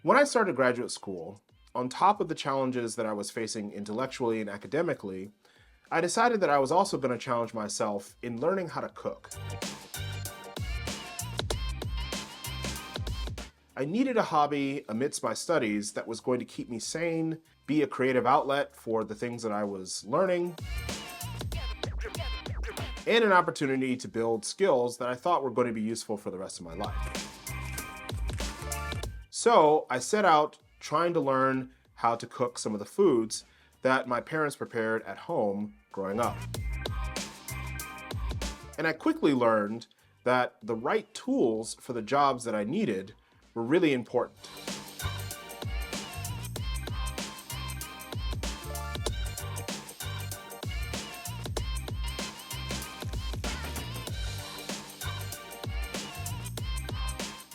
When I started graduate school, on top of the challenges that I was facing intellectually and academically, I decided that I was also going to challenge myself in learning how to cook. I needed a hobby amidst my studies that was going to keep me sane, be a creative outlet for the things that I was learning, and an opportunity to build skills that I thought were going to be useful for the rest of my life. So I set out trying to learn how to cook some of the foods that my parents prepared at home growing up. And I quickly learned that the right tools for the jobs that I needed were really important.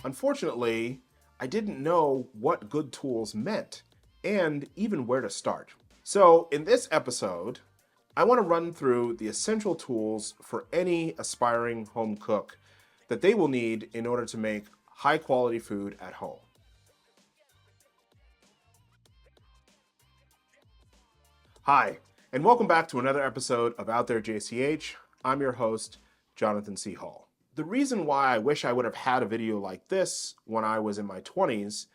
Unfortunately, I didn't know what good tools meant and even where to start. So in this episode, I want to run through the essential tools for any aspiring home cook that they will need in order to make high quality food at home. Hi, and welcome back to another episode of Out There JCH. I'm your host, Jonathan C. Hall. The reason why I wish I would have had a video like this when I was in my 20s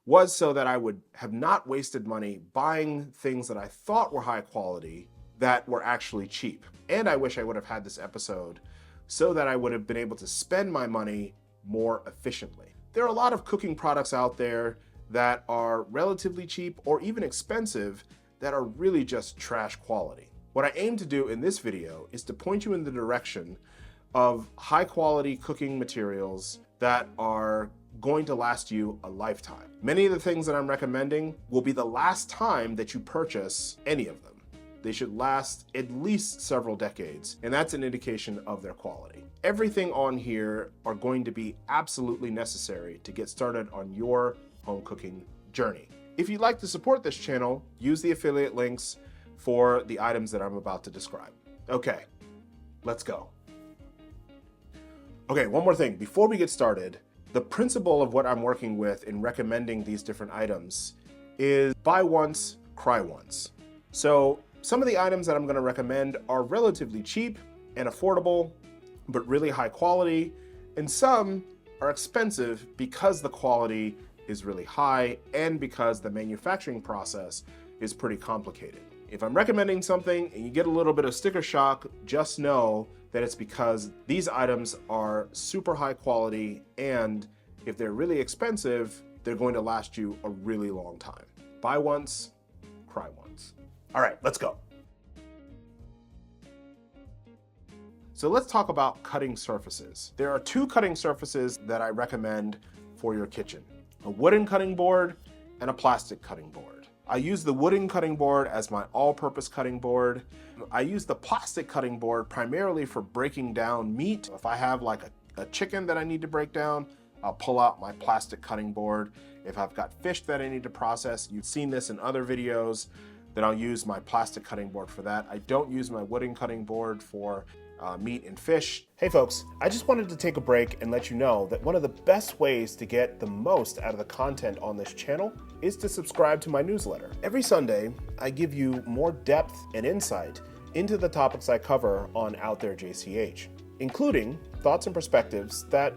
was so that I would have not wasted money buying things that I thought were high quality that were actually cheap. And I wish I would have had this episode so that I would have been able to spend my money more efficiently. There are a lot of cooking products out there that are relatively cheap or even expensive that are really just trash quality. What I aim to do in this video is to point you in the direction of high quality cooking materials that are going to last you a lifetime. Many of the things that I'm recommending will be the last time that you purchase any of them. They should last at least several decades, and that's an indication of their quality. Everything on here are going to be absolutely necessary to get started on your home cooking journey. If you'd like to support this channel, use the affiliate links for the items that I'm about to describe. Okay, let's go. Okay, one more thing. Before we get started, the principle of what I'm working with in recommending these different items is buy once, cry once. So some of the items that I'm going to recommend are relatively cheap and affordable, but really high quality, and some are expensive because the quality is really high and because the manufacturing process is pretty complicated. If I'm recommending something and you get a little bit of sticker shock, just know that it's because these items are super high quality, and if they're really expensive, they're going to last you a really long time. Buy once, cry once. All right, let's go. So let's talk about cutting surfaces. There are two cutting surfaces that I recommend for your kitchen: a wooden cutting board and a plastic cutting board. I use the wooden cutting board as my all-purpose cutting board. I use the plastic cutting board primarily for breaking down meat. If I have like a chicken that I need to break down, I'll pull out my plastic cutting board. If I've got fish that I need to process, you've seen this in other videos, then I'll use my plastic cutting board for that. I don't use my wooden cutting board for meat and fish. Hey folks, I just wanted to take a break and let you know that one of the best ways to get the most out of the content on this channel is to subscribe to my newsletter. Every Sunday, I give you more depth and insight into the topics I cover on Out There JCH, including thoughts and perspectives that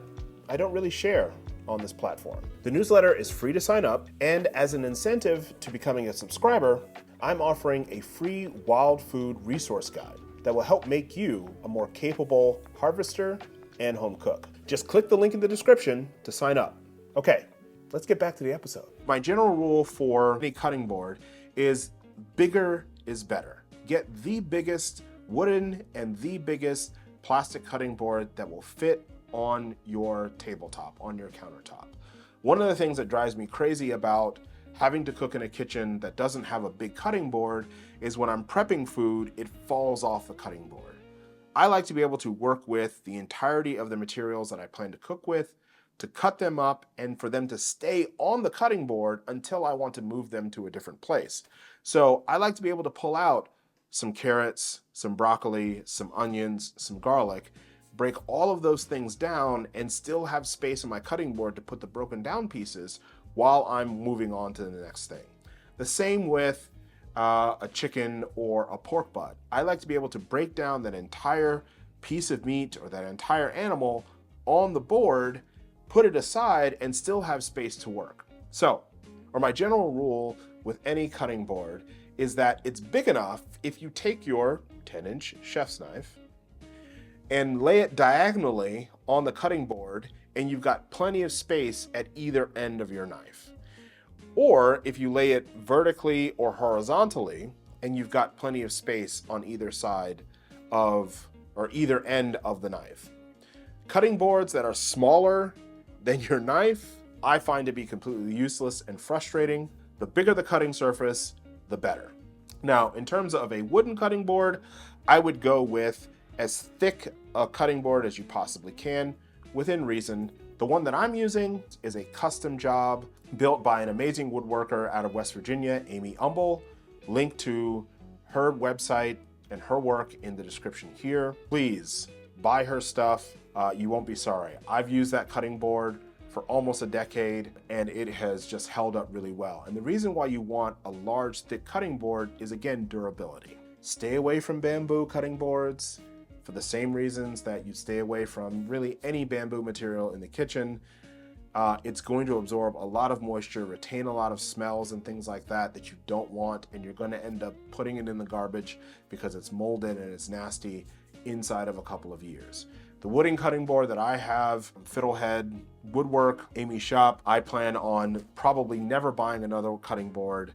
I don't really share on this platform. The newsletter is free to sign up, and as an incentive to becoming a subscriber, I'm offering a free wild food resource guide that will help make you a more capable harvester and home cook. Just click the link in the description to sign up. Okay, let's get back to the episode. My general rule for any cutting board is bigger is better. Get the biggest wooden and the biggest plastic cutting board that will fit on your tabletop, on your countertop. One of the things that drives me crazy about having to cook in a kitchen that doesn't have a big cutting board is when I'm prepping food, it falls off the cutting board. I like to be able to work with the entirety of the materials that I plan to cook with, to cut them up and for them to stay on the cutting board until I want to move them to a different place. So I like to be able to pull out some carrots, some broccoli, some onions, some garlic, break all of those things down and still have space on my cutting board to put the broken down pieces while I'm moving on to the next thing. The same with a chicken or a pork butt. I like to be able to break down that entire piece of meat or that entire animal on the board, put it aside, and still have space to work. So, or my general rule with any cutting board is that it's big enough if you take your 10-inch chef's knife and lay it diagonally on the cutting board, and you've got plenty of space at either end of your knife. Or if you lay it vertically or horizontally, and you've got plenty of space on either side of, or either end of the knife. Cutting boards that are smaller than your knife, I find to be completely useless and frustrating. The bigger the cutting surface, the better. Now, in terms of a wooden cutting board, I would go with as thick a cutting board as you possibly can, within reason. The one that I'm using is a custom job built by an amazing woodworker out of West Virginia, Amy Umble. Link to her website and her work in the description here. Please buy her stuff. You won't be sorry. I've used that cutting board for almost a decade, and it has just held up really well. And the reason why you want a large, thick cutting board is, again, durability. Stay away from bamboo cutting boards for the same reasons that you stay away from really any bamboo material in the kitchen. It's going to absorb a lot of moisture, retain a lot of smells and things like that that you don't want, and you're going to end up putting it in the garbage because it's molded and it's nasty inside of a couple of years. The wooden cutting board that I have, Fiddlehead Woodwork, Amy's shop, I plan on probably never buying another cutting board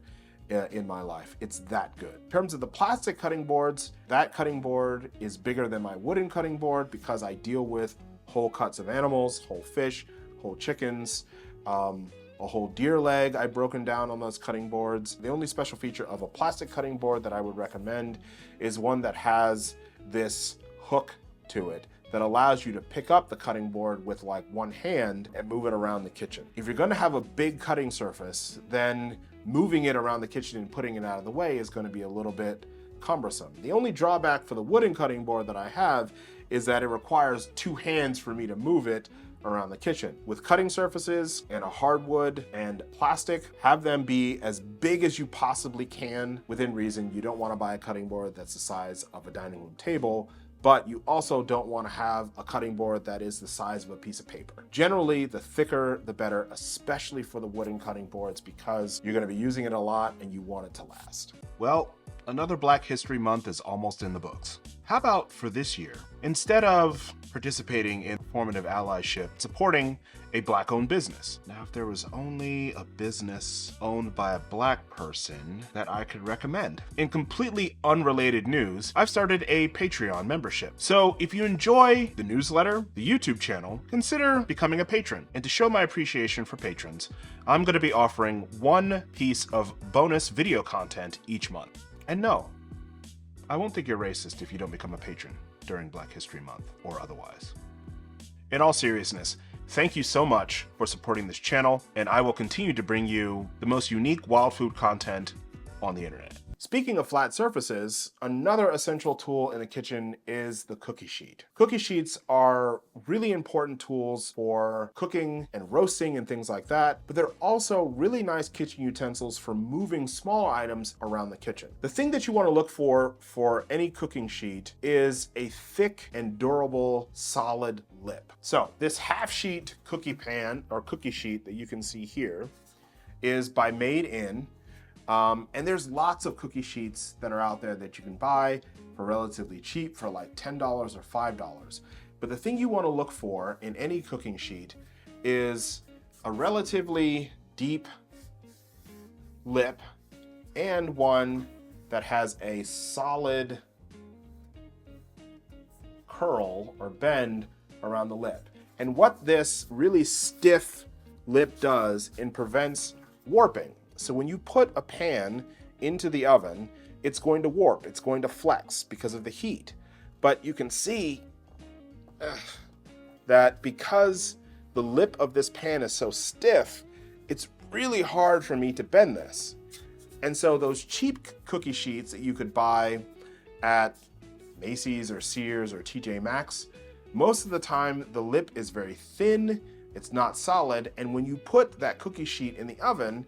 in my life. It's that good. In terms of the plastic cutting boards, that cutting board is bigger than my wooden cutting board because I deal with whole cuts of animals, whole fish, whole chickens, a whole deer leg I've broken down on those cutting boards. The only special feature of a plastic cutting board that I would recommend is one that has this hook to it that allows you to pick up the cutting board with like one hand and move it around the kitchen. If you're gonna have a big cutting surface, then moving it around the kitchen and putting it out of the way is gonna be a little bit cumbersome. The only drawback for the wooden cutting board that I have is that it requires two hands for me to move it around the kitchen. With cutting surfaces and a hardwood and plastic, have them be as big as you possibly can within reason. You don't want to buy a cutting board that's the size of a dining room table, but you also don't want to have a cutting board that is the size of a piece of paper. Generally, the thicker, the better, especially for the wooden cutting boards, because you're going to be using it a lot and you want it to last. Well, another Black History Month is almost in the books. How about for this year, instead of participating in formative allyship, supporting a Black-owned business? Now, if there was only a business owned by a Black person that I could recommend. In completely unrelated news, I've started a Patreon membership. So if you enjoy the newsletter, the YouTube channel, consider becoming a patron. And to show my appreciation for patrons, I'm going to be offering one piece of bonus video content each month. And no, I won't think you're racist if you don't become a patron during Black History Month or otherwise. In all seriousness, thank you so much for supporting this channel, and I will continue to bring you the most unique wild food content on the internet. Speaking of flat surfaces, another essential tool in the kitchen is the cookie sheet. Cookie sheets are really important tools for cooking and roasting and things like that, but they're also really nice kitchen utensils for moving small items around the kitchen. The thing that you want to look for any cooking sheet is a thick and durable, solid lip. So this half sheet cookie pan or cookie sheet that you can see here is by Made In. And there's lots of cookie sheets that are out there that you can buy for relatively cheap, for like $10 or $5. But the thing you want to look for in any cooking sheet is a relatively deep lip and one that has a solid curl or bend around the lip. And what this really stiff lip does, it prevents warping. So when you put a pan into the oven, it's going to warp, it's going to flex because of the heat. But you can see that because the lip of this pan is so stiff, it's really hard for me to bend this. And so those cheap cookie sheets that you could buy at Macy's or Sears or TJ Maxx, most of the time the lip is very thin, it's not solid, and when you put that cookie sheet in the oven,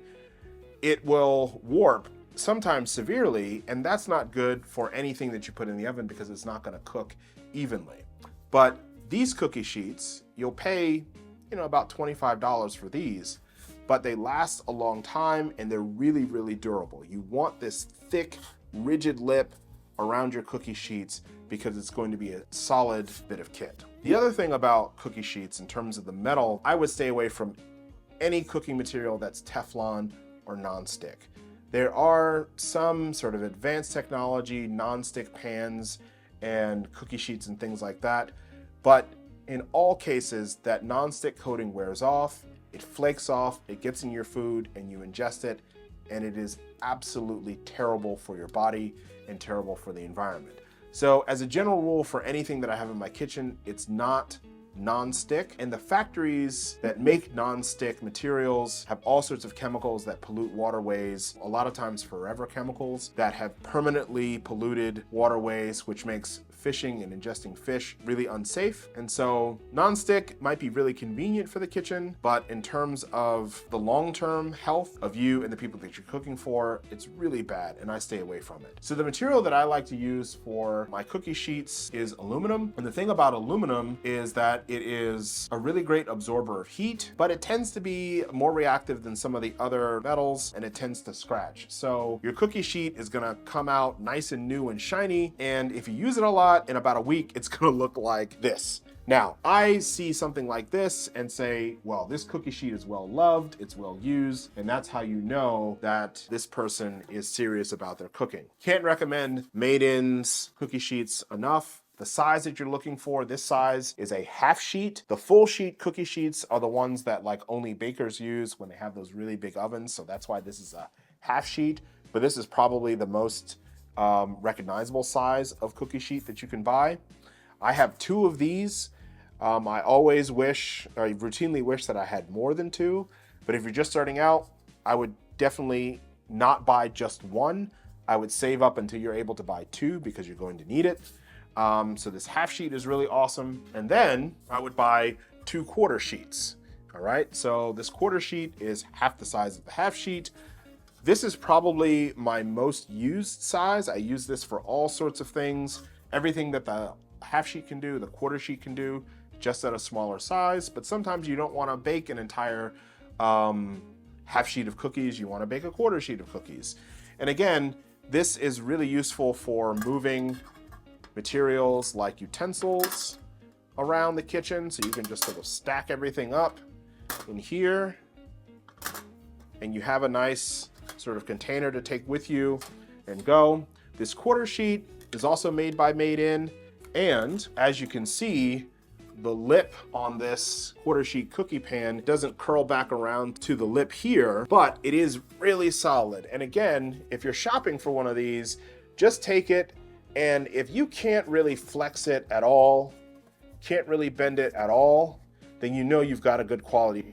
it will warp, sometimes severely, and that's not good for anything that you put in the oven because it's not going to cook evenly. But these cookie sheets, you'll pay, about $25 for these, but they last a long time and they're really, really durable. You want this thick, rigid lip around your cookie sheets because it's going to be a solid bit of kit. The other thing about cookie sheets in terms of the metal, I would stay away from any cooking material that's Teflon or non-stick. There are some sort of advanced technology, non-stick pans and cookie sheets and things like that, but in all cases, that non-stick coating wears off, it flakes off, it gets in your food and you ingest it, and it is absolutely terrible for your body and terrible for the environment. So as a general rule for anything that I have in my kitchen, it's not non-stick, and the factories that make non-stick materials have all sorts of chemicals that pollute waterways, a lot of times forever chemicals that have permanently polluted waterways, which makes fishing and ingesting fish really unsafe. And so non-stick might be really convenient for the kitchen, but in terms of the long-term health of you and the people that you're cooking for, it's really bad, and I stay away from it. So the material that I like to use for my cookie sheets is aluminum. And the thing about aluminum is that it is a really great absorber of heat, but it tends to be more reactive than some of the other metals, and it tends to scratch. So your cookie sheet is gonna come out nice and new and shiny, and if you use it a lot, in about a week, it's gonna look like this. Now, I see something like this and say, well, this cookie sheet is well loved, it's well used, and that's how you know that this person is serious about their cooking. Can't recommend Made-In's cookie sheets enough. The size that you're looking for, this size is a half sheet. The full sheet cookie sheets are the ones that like only bakers use when they have those really big ovens, so that's why this is a half sheet, but this is probably the most recognizable size of cookie sheet that you can buy. I have 2 of these. I always wish, or I routinely wish that I had more than 2, but if you're just starting out, I would definitely not buy just 1. I would save up until you're able to buy 2 because you're going to need it. So this half sheet is really awesome. And then I would buy 2 quarter sheets. All right, so this quarter sheet is half the size of the half sheet. This is probably my most used size. I use this for all sorts of things. Everything that the half sheet can do, the quarter sheet can do, just at a smaller size. But sometimes you don't want to bake an entire half sheet of cookies. You want to bake a quarter sheet of cookies. And again, this is really useful for moving materials like utensils around the kitchen. So you can just sort of stack everything up in here, and you have a nice sort of container to take with you and go. This quarter sheet is also made by Made-In, and as you can see, the lip on this quarter sheet cookie pan doesn't curl back around to the lip here, but it is really solid. And again, if you're shopping for one of these, just take it, and if you can't really flex it at all, can't really bend it at all, then you know you've got a good quality.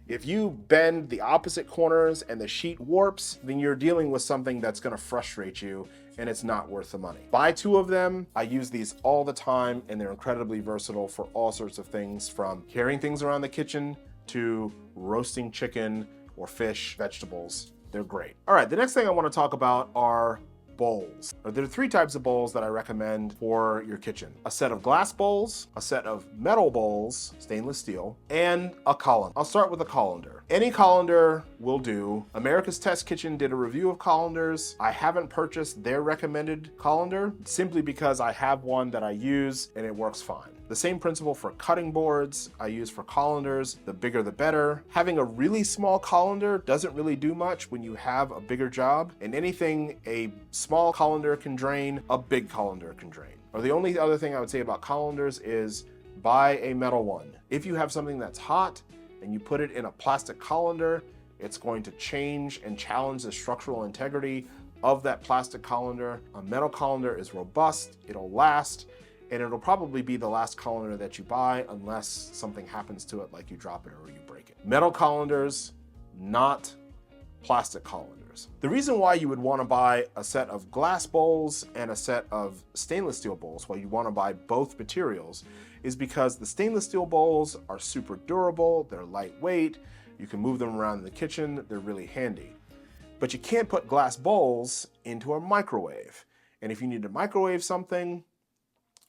If you bend the opposite corners and the sheet warps, then you're dealing with something that's gonna frustrate you, and it's not worth the money. Buy 2 of them. I use these all the time, and they're incredibly versatile for all sorts of things, from carrying things around the kitchen to roasting chicken or fish, vegetables. They're great. All right, the next thing I wanna talk about are bowls. There are 3 types of bowls that I recommend for your kitchen: a set of glass bowls, a set of metal bowls, stainless steel, and a colander. I'll start with a colander. Any colander will do. America's Test Kitchen did a review of colanders. I haven't purchased their recommended colander simply because I have one that I use and it works fine. The same principle for cutting boards I use for colanders. The bigger the better. Having a really small colander doesn't really do much when you have a bigger job, and anything a small colander can drain, a big colander can drain. Or the only other thing I would say about colanders is buy a metal one. If you have something that's hot and you put it in a plastic colander, it's going to change and challenge the structural integrity of that plastic colander. A metal colander is robust, it'll last, and it'll probably be the last colander that you buy unless something happens to it, like you drop it or you break it. Metal colanders, not plastic colanders. colanders. The reason why you would want to buy a set of glass bowls and a set of stainless steel bowls, why you want to buy both materials, is because the stainless steel bowls are super durable, they're lightweight, you can move them around in the kitchen, they're really handy. But you can't put glass bowls into a microwave. And if you need to microwave something,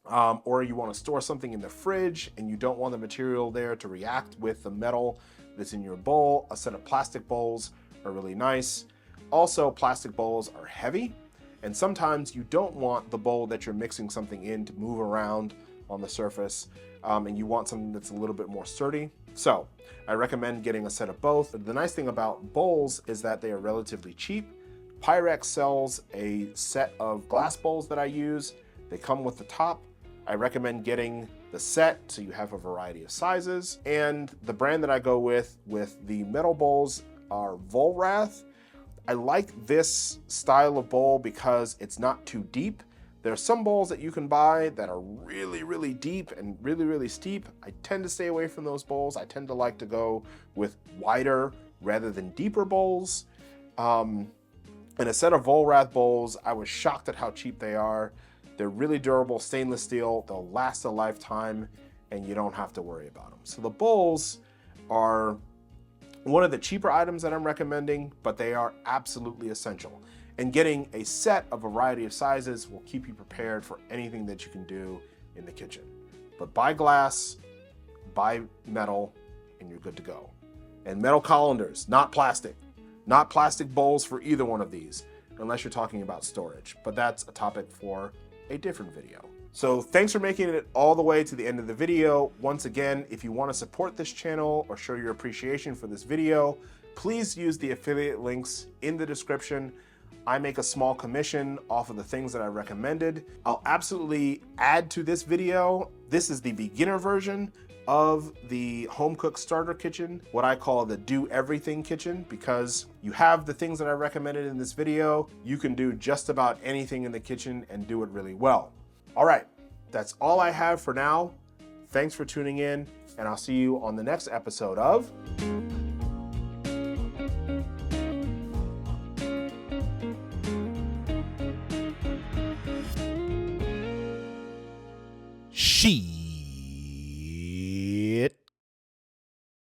or you want to store something in the fridge and you don't want the material there to react with the metal that's in your bowl, a set of plastic bowls are really nice. Also, plastic bowls are heavy, and sometimes you don't want the bowl that you're mixing something in to move around on the surface, and you want something that's a little bit more sturdy. So I recommend getting a set of both. The nice thing about bowls is that they are relatively cheap. Pyrex sells a set of glass bowls that I use. They come with the top. I recommend getting the set so you have a variety of sizes. And the brand that I go with the metal bowls are Volrath. I like this style of bowl because it's not too deep. There are some bowls that you can buy that are really, really deep and really, really steep. I tend to stay away from those bowls. I tend to like to go with wider rather than deeper bowls. And a set of Volrath bowls, I was shocked at how cheap they are. They're really durable, stainless steel. They'll last a lifetime and you don't have to worry about them. So the bowls are one of the cheaper items that I'm recommending, but they are absolutely essential. And getting a set of a variety of sizes will keep you prepared for anything that you can do in the kitchen. But buy glass, buy metal, and you're good to go. And metal colanders, not plastic. Not plastic bowls for either one of these, unless you're talking about storage. But that's a topic for a different video. So thanks for making it all the way to the end of the video. Once again, if you want to support this channel or show your appreciation for this video, please use the affiliate links in the description. I make a small commission off of the things that I recommended. I'll absolutely add to this video. This is the beginner version of the home cook starter kitchen, what I call the do everything kitchen, because you have the things that I recommended in this video. You can do just about anything in the kitchen and do it really well. All right, that's all I have for now. Thanks for tuning in, and I'll see you on the next episode of She